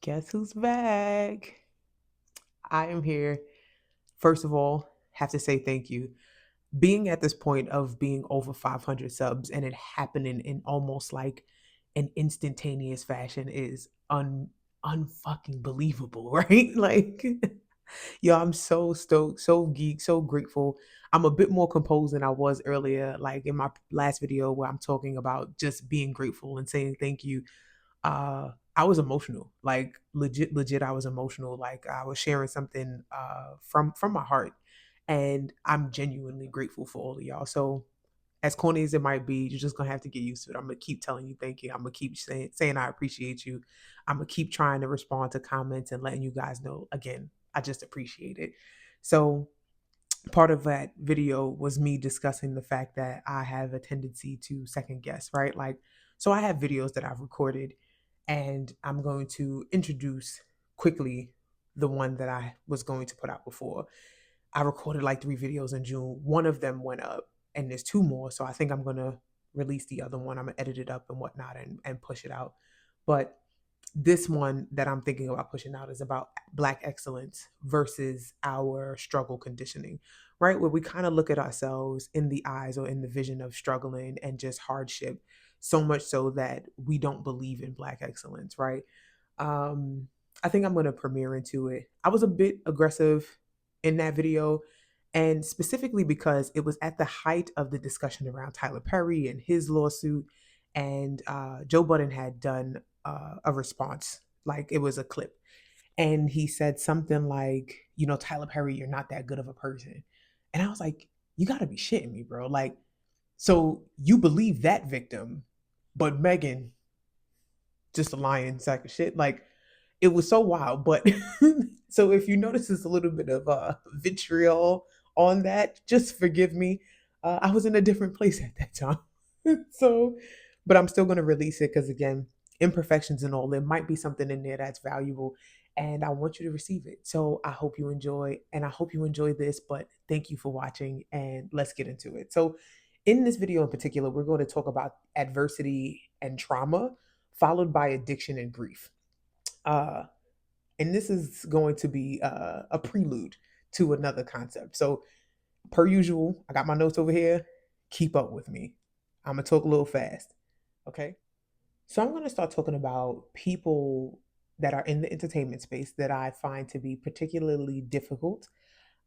Guess who's back? I am here. First of all, have to say thank you. Being at this point of being over 500 subs and it happening in almost like an instantaneous fashion is unfucking believable, right? Like, yo, I'm so stoked, so geek, so grateful. I'm a bit more composed than I was earlier, like in my last video where I'm talking about just being grateful and saying thank you. I was emotional, like legit I was emotional, like I was sharing something from my heart, and I'm genuinely grateful for all of y'all. So as corny as it might be, you're just gonna have to get used to it. I'm gonna keep telling you thank you. I'm gonna keep saying I appreciate you. I'm gonna keep trying to respond to comments and letting you guys know again, I just appreciate it. So part of that video was me discussing the fact that I have a tendency to second guess, right? Like, so I have videos that I've recorded, and I'm going to introduce quickly the one that I was going to put out before. I recorded like 3 videos in June. One of them went up, and there's 2 more. So I think I'm going to release the other one. I'm going to edit it up and whatnot and push it out. But this one that I'm thinking about pushing out is about Black excellence versus our struggle conditioning, right? Where we kind of look at ourselves in the eyes or in the vision of struggling and just hardship, so much so that we don't believe in Black excellence, right? Um, I think I'm going to premiere into it. I was a bit aggressive in that video, and specifically because it was at the height of the discussion around Tyler Perry and his lawsuit, and Joe Budden had done a response, like it was a clip, and he said something like, Tyler Perry, you're not that good of a person, and I was like, you got to be shitting me, bro. Like, so you believe that victim, but Megan, just a lying sack of shit. Like, it was so wild. But so if you notice there's a little bit of vitriol on that, just forgive me. I was in a different place at that time. So, but I'm still going to release it because, again, imperfections and all, there might be something in there that's valuable. And I want you to receive it. So I hope you enjoy, and I hope you enjoy this. But thank you for watching, and let's get into it. So, in this video in particular, we're going to talk about adversity and trauma, followed by addiction and grief. Uh, and this is going to be a prelude to another concept. So, per usual, I got my notes over here. Keep up with me. I'm going to talk a little fast. Okay. So, I'm going to start talking about people that are in the entertainment space that I find to be particularly difficult.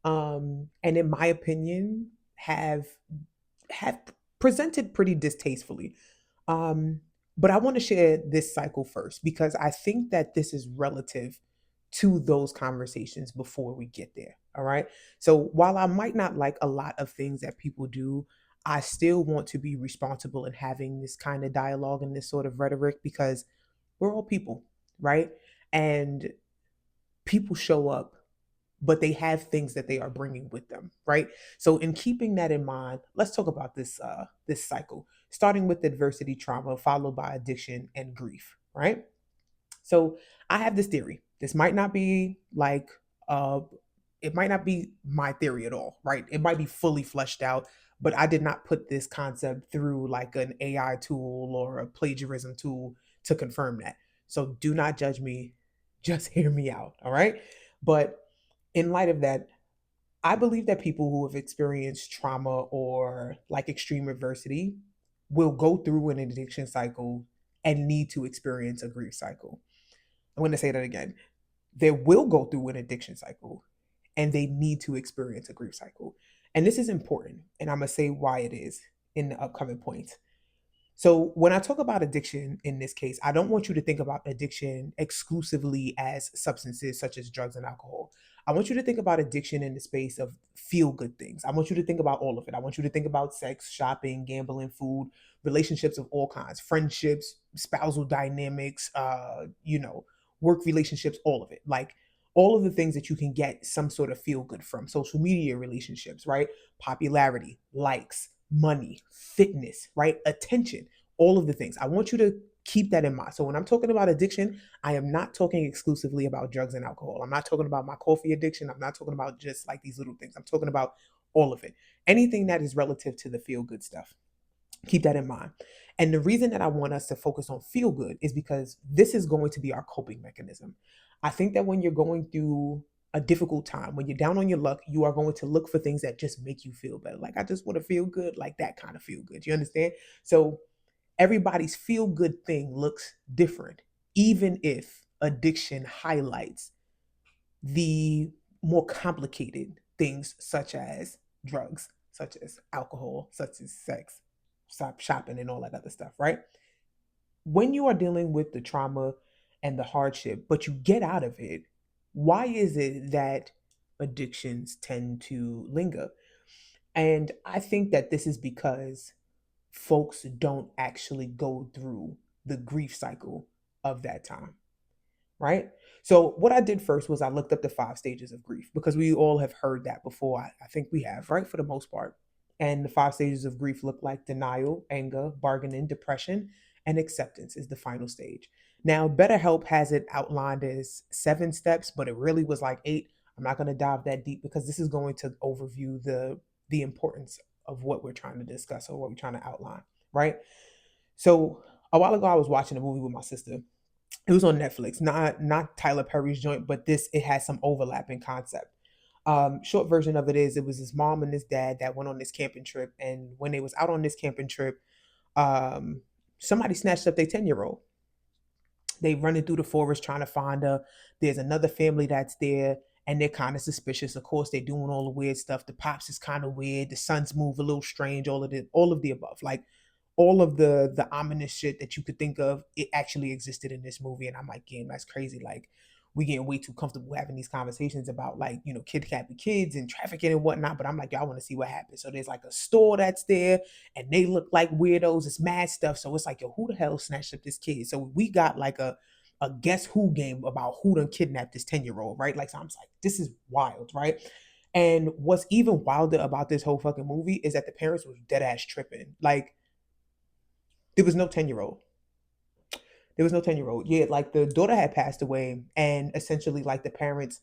And in my opinion, have presented pretty distastefully. Um, but I want to share this cycle first because I think that this is relative to those conversations before we get there. All right. So while I might not like a lot of things that people do, I still want to be responsible in having this kind of dialogue and this sort of rhetoric because we're all people, right? And people show up, but they have things that they are bringing with them, right? So in keeping that in mind, let's talk about this cycle, starting with adversity trauma followed by addiction and grief, right? So I have this theory. This might not be like uh it might not be my theory at all, right? It might be fully fleshed out, but I did not put this concept through like an AI tool or a plagiarism tool to confirm that. So do not judge me, just hear me out, all right? But in light of that, I believe that people who have experienced trauma or like extreme adversity will go through an addiction cycle and need to experience a grief cycle. I'm going to say that again. They will go through an addiction cycle and they need to experience a grief cycle. And this is important. And I'm going to say why it is in the upcoming points. So, when I talk about addiction in this case, I don't want you to think about addiction exclusively as substances such as drugs and alcohol. I want you to think about addiction in the space of feel good things. I want you to think about all of it. I want you to think about sex, shopping, gambling, food, relationships of all kinds, friendships, spousal dynamics, work relationships, all of it. Like all of the things that you can get some sort of feel good from. Social media relationships, right? Popularity, likes, money, fitness, right? Attention, all of the things. I want you to keep that in mind. So when I'm talking about addiction, I am not talking exclusively about drugs and alcohol. I'm not talking about my coffee addiction. I'm not talking about just like these little things. I'm talking about all of it. Anything that is relative to the feel good stuff. Keep that in mind. And the reason that I want us to focus on feel good is because this is going to be our coping mechanism. I think that when you're going through a difficult time, when you're down on your luck, you are going to look for things that just make you feel better. Like, I just want to feel good, like that kind of feel good. You understand? So, everybody's feel good thing looks different, even if addiction highlights the more complicated things, such as drugs, such as alcohol, such as sex, stop shopping, and all that other stuff, right? When you are dealing with the trauma and the hardship, but you get out of it, why is it that addictions tend to linger? And I think that this is because folks don't actually go through the grief cycle of that time, right? So what I did first was I looked up the 5 stages of grief because we all have heard that before. I think we have, right? For the most part. And the 5 stages of grief look like denial, anger, bargaining, depression, and acceptance is the final stage. Now, BetterHelp has it outlined as 7 steps, but it really was like 8. I'm not going to dive that deep because this is going to overview the importance of what we're trying to discuss or what we're trying to outline, right? So a while ago, I was watching a movie with my sister. It was on Netflix, not Tyler Perry's joint, but this it has some overlapping concept. Short version of it is it was his mom and his dad that went on this camping trip, and when they was out on this camping trip, um, somebody snatched up their 10-year old. They running through the forest trying to find her. There's another family that's there, and they're kind of suspicious. Of course, they're doing all the weird stuff. The pops is kind of weird. The sons move a little strange. All of the above. Like all of the ominous shit that you could think of, it actually existed in this movie. And I'm like, damn, that's crazy. Like we getting way too comfortable having these conversations about like, kidnapping kids and trafficking and whatnot. But I'm like, y'all want to see what happens. So there's like a store that's there and they look like weirdos. It's mad stuff. So it's like, yo, who the hell snatched up this kid? So we got like a guess who game about who done kidnapped this 10-year-old, right? Like, so I'm just like, this is wild, right? And what's even wilder about this whole fucking movie is that the parents was dead ass tripping. Like, there was no 10-year-old. There was no 10-year-old. Yeah, like the daughter had passed away, and essentially, like the parents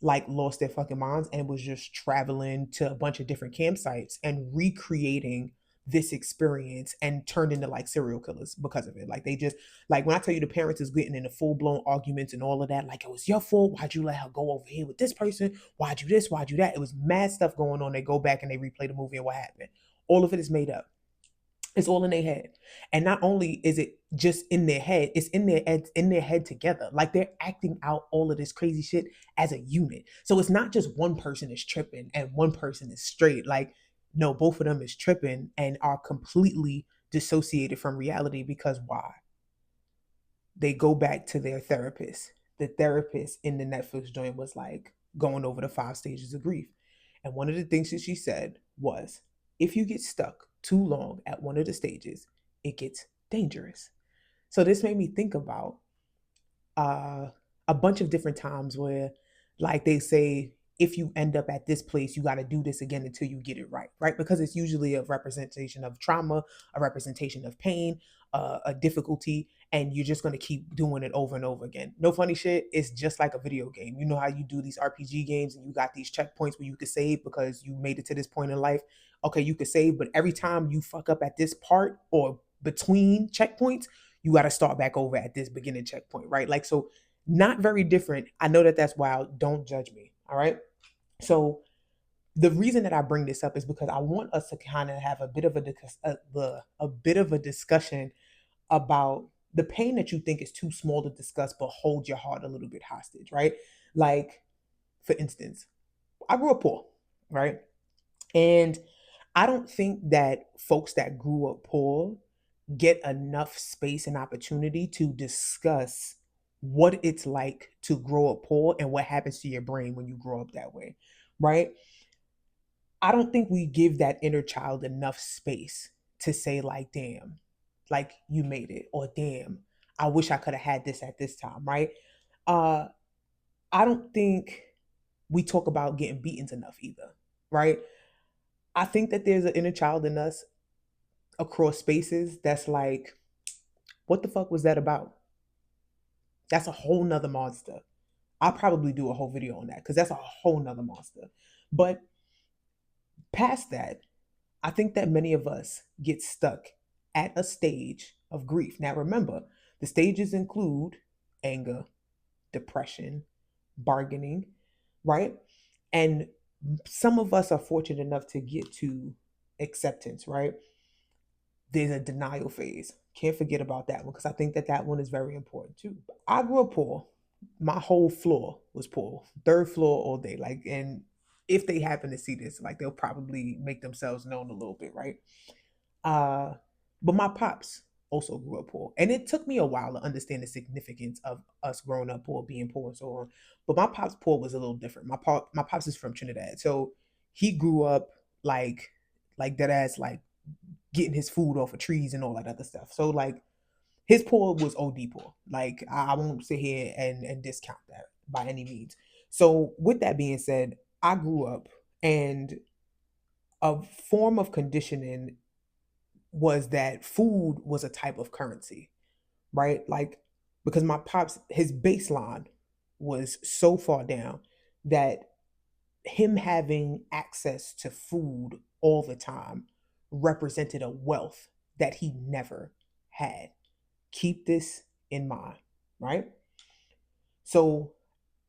like lost their fucking minds and was just traveling to a bunch of different campsites and recreating this experience and turned into like serial killers because of it. Like they just like when I tell you the parents is getting into full blown arguments and all of that, like it was your fault. Why'd you let her go over here with this person? Why'd you this? Why'd you that? It was mad stuff going on. They go back and they replay the movie and what happened. All of it is made up. It's all in their head. And not only is it just in their head, it's in their head together. Like they're acting out all of this crazy shit as a unit. So it's not just one person is tripping and one person is straight. Like, no, both of them is tripping and are completely dissociated from reality because why? They go back to their therapist. The therapist in the Netflix joint was like going over the 5 stages of grief. And one of the things that she said was if you get stuck too long at one of the stages, it gets dangerous. So this made me think about uh, a bunch of different times where, like, they say, if you end up at this place, you got to do this again until you get it right, right? Because it's usually a representation of trauma, a representation of pain, a difficulty, and you're just going to keep doing it over and over again. No funny shit. It's just like a video game. You know how you do these RPG games and you got these checkpoints where you could save because you made it to this point in life. Okay, you could save, but every time you fuck up at this part or between checkpoints, you got to start back over at this beginning checkpoint, right? Like, so not very different. I know that that's wild. Don't judge me. All right. So the reason that I bring this up is because I want us to kind of have a bit of a bit of a discussion about the pain that you think is too small to discuss, but hold your heart a little bit hostage, right? Like, for instance, I grew up poor, right? And I don't think that folks that grew up poor get enough space and opportunity to discuss what it's like to grow up poor and what happens to your brain when you grow up that way, right? I don't think we give that inner child enough space to say, like, damn, like you made it, or damn, I wish I could have had this at this time, right? Uh, I don't think we talk about getting beatings enough either, right? I think that there's an inner child in us across spaces that's like, what the fuck was that about? That's a whole nother monster. I'll probably do a whole video on that because that's a whole nother monster. But past that, I think that many of us get stuck at a stage of grief. Now, remember, the stages include anger, depression, bargaining, right? And some of us are fortunate enough to get to acceptance, right? There's a denial phase. Can't forget about that one because I think that that one is very important too. I grew up poor. My whole floor was poor. Third floor all day. Like, and if they happen to see this, like they'll probably make themselves known a little bit, right? Uh, but my pops also grew up poor. And it took me a while to understand the significance of us growing up poor, being poor, and so on. But my pops poor was a little different. My pops is from Trinidad. So he grew up like that ass like getting his food off of trees and all that other stuff. So like his poor was OD poor. Like I won't sit here and discount that by any means. So with that being said, I grew up and a form of conditioning was that food was a type of currency, right? Like because my pops, his baseline was so far down that him having access to food all the time represented a wealth that he never had. Keep this in mind, right? So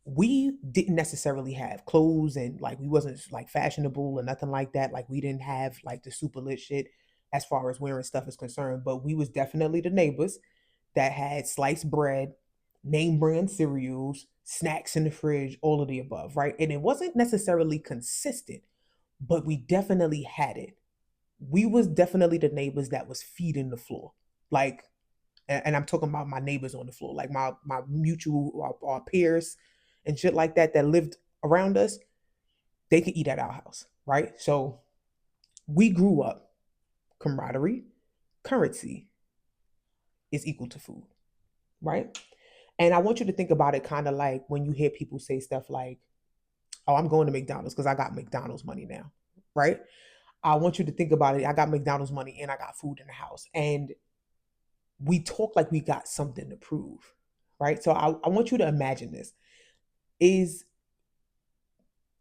we didn't necessarily have clothes and like we wasn't like fashionable or nothing like that. Like we didn't have like the super lit shit as far as wearing stuff is concerned, but we was definitely the neighbors that had sliced bread, name brand cereals, snacks in the fridge, all of the above, right? And it wasn't necessarily consistent, but we definitely had it. We was definitely the neighbors that was feeding the floor. Like and I'm talking about my neighbors on the floor, like my mutual our peers and shit like that that lived around us, they could eat at our house, right? So we grew up camaraderie, currency is equal to food, right? And I want you to think about it kind of like when you hear people say stuff like, "Oh, I'm going to McDonald's because I got McDonald's money now," right? I want you to think about it. I got McDonald's money and I got food in the house, and we talk like we got something to prove, right? So I want you to imagine this is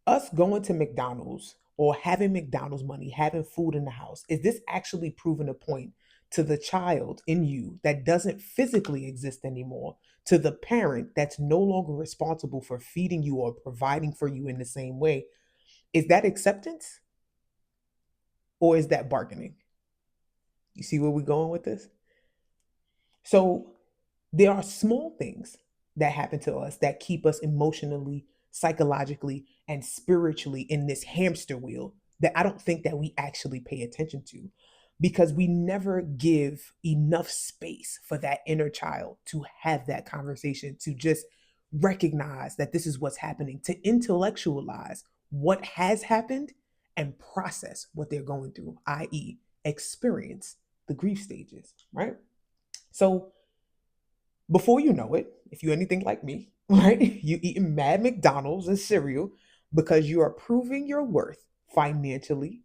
us going to McDonald's or having McDonald's money, having food in the house, is this actually proving a point to the child in you that doesn't physically exist anymore, to the parent that's no longer responsible for feeding you or providing for you in the same way? Is that acceptance or is that bargaining? You see where we're going with this? So there are small things that happen to us that keep us emotionally, psychologically, and spiritually in this hamster wheel that I don't think that we actually pay attention to because we never give enough space for that inner child to have that conversation, to just recognize that this is what's happening, to intellectualize what has happened and process what they're going through, i.e., experience the grief stages, right? So before you know it, if you're anything like me, right, you eating mad McDonald's and cereal because you are proving your worth financially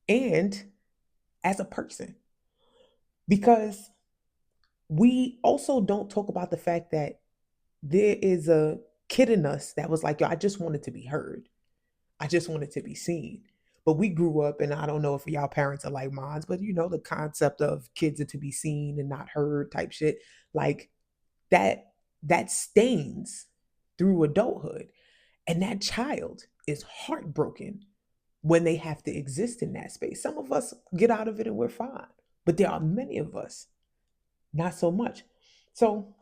and as a person. Because we also don't talk about the fact that there is a kid in us that was like, yo, I just wanted to be heard. I just wanted to be seen. But we grew up, and I don't know if y'all parents are like mine, but you know, the concept of kids are to be seen and not heard type shit. Like that stains through adulthood, and that child is heartbroken when they have to exist in that space. Some of us get out of it and we're fine, but there are many of us not so much. So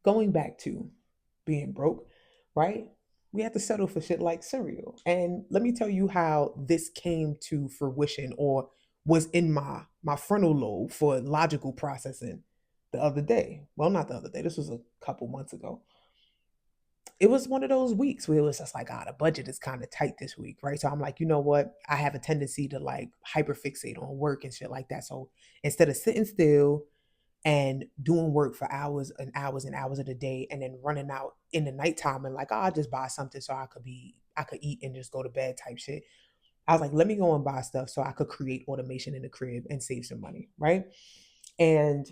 going back to being broke, right, we have to settle for shit like cereal. And let me tell you how this came to fruition or was in my frontal lobe for logical processing the other day. Well, not the other day, this was a couple months ago. It was one of those weeks where it was just like, ah, the budget is kind of tight this week, right? So I'm like, you know what? I have a tendency to like hyperfixate on work and shit like that. So instead of sitting still and doing work for hours and hours and hours of the day and then running out in the nighttime and like, oh, I'll just buy something so I could eat and just go to bed type shit. I was like, let me go and buy stuff so I could create automation in the crib and save some money, right? And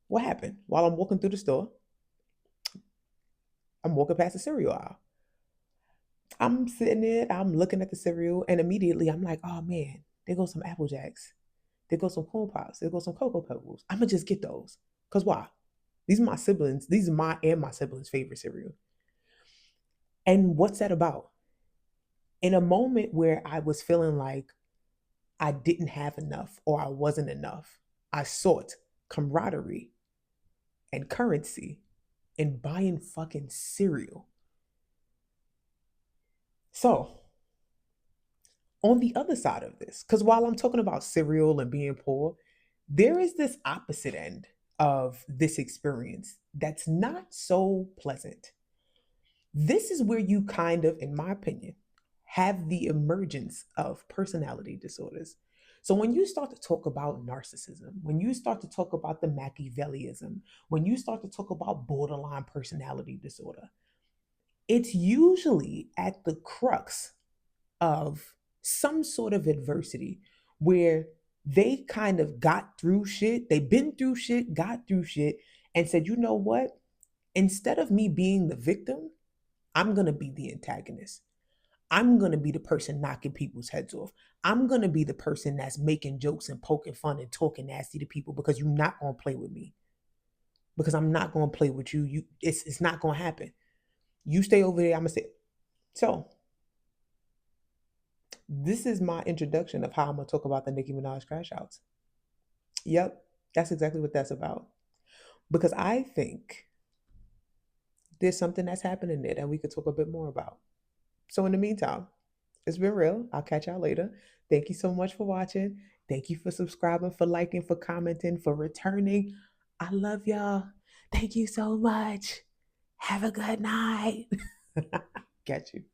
what happened? While I'm walking through the store, I'm walking past the cereal aisle. I'm sitting there, I'm looking at the cereal, and immediately I'm like, oh man, there goes some Apple Jacks. There goes some corn pops. There goes some cocoa pebbles. I'm gonna just get those. Cause why? These are my siblings. These are my siblings' favorite cereal. And what's that about? In a moment where I was feeling like I didn't have enough or I wasn't enough, I sought camaraderie and currency in buying fucking cereal. So, on the other side of this, because while I'm talking about cereal and being poor, there is this opposite end of this experience that's not so pleasant. This is where you kind of, in my opinion, have the emergence of personality disorders. So when you start to talk about narcissism, when you start to talk about the Machiavellianism, when you start to talk about borderline personality disorder, it's usually at the crux of some sort of adversity where they kind of got through shit, they've been through shit, got through shit, and said, you know what? Instead of me being the victim, I'm going to be the antagonist. I'm going to be the person knocking people's heads off. I'm going to be the person that's making jokes and poking fun and talking nasty to people because you're not going to play with me. Because I'm not going to play with you. It's not going to happen. You stay over there, I'm going to stay. So, this is my introduction of how I'm going to talk about the Nicki Minaj crash outs. Yep, that's exactly what that's about. Because I think there's something that's happening there that we could talk a bit more about. So, in the meantime, it's been real. I'll catch y'all later. Thank you so much for watching. Thank you for subscribing, for liking, for commenting, for returning. I love y'all. Thank you so much. Have a good night. Catch you.